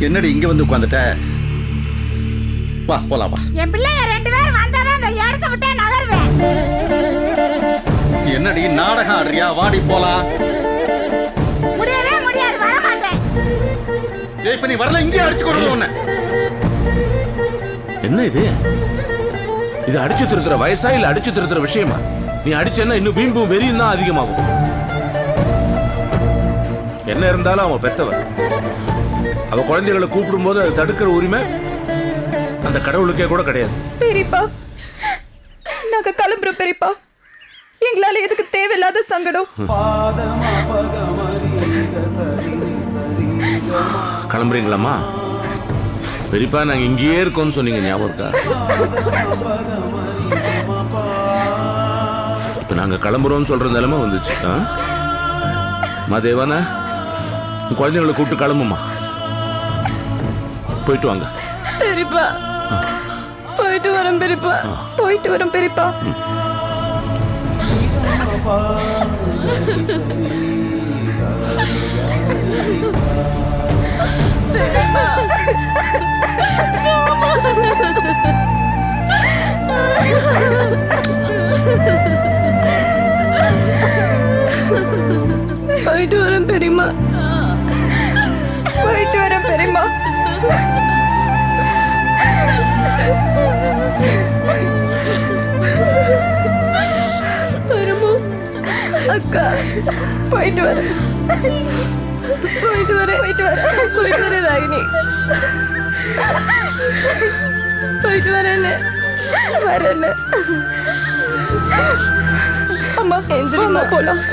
என்னடி இங்க வந்து உட்கார்ந்துட்ட? வா போலாம் வா. என் பிள்ளைய 2 பேர் வந்தாதான் இந்த இடத்தை விட்டே நகர்வேன். என்னடி நாடகம் ஆடுறியா? வாடி போலாம். முடியவே முடியாது, வர மாட்டேன். இப்ப நீ வரல, இங்கே அடிச்சு கொடுக்கணும் உன்னை. என்ன இது? இது அடிச்சு திருத்துற வயசா இல்ல அடிச்சு திருத்துற விஷயமா? நீ அடிச்சேன்னா இன்னும் வீம்பும் வெறியும் தான் அதிகமாகும். என்ன இருந்தாலும் அவன் பெத்தவன். அவ குழந்தைகளை கூப்பிடும் போது அதை தடுக்கிற உரிமை அந்த கடவுளுக்கே கூட கிடையாது. பெரியப்பா, நாங்க கிளம்புறோம் பெரியப்பா. எங்களால எதுக்கு தேவையில்லாத சங்கடம்? கிளம்புறீங்களாம்மா? பெரியப்பா நாங்க இங்கேயே இருக்கோம்னு சொன்னீங்க, ஞாபகம் இருக்கா? இப்ப நாங்க கிளம்புறோம்னு சொல்ற நிலைமை வந்துச்சு. தேவானா, குழந்தைங்களை கூப்பிட்டு கிளம்புமா. போயிட்டு வாங்க பெரியப்பா. போயிட்டு வரோம் பெரியப்பா. போயிட்டு வரோம் பெரியப்பா. போயிட்டு வரேன் பெரியம்மா. போயிட்டு வரேன் பெரியம்மா. அக்கா போயிட்டு வரேன். போயிட்டு வரேன். போயிட்டு வரேன். போயிட்டு வரேன் ராகினி. போயிட்டு வரேன். வரேன். அம்மா எந்திரிமா, போலாம்.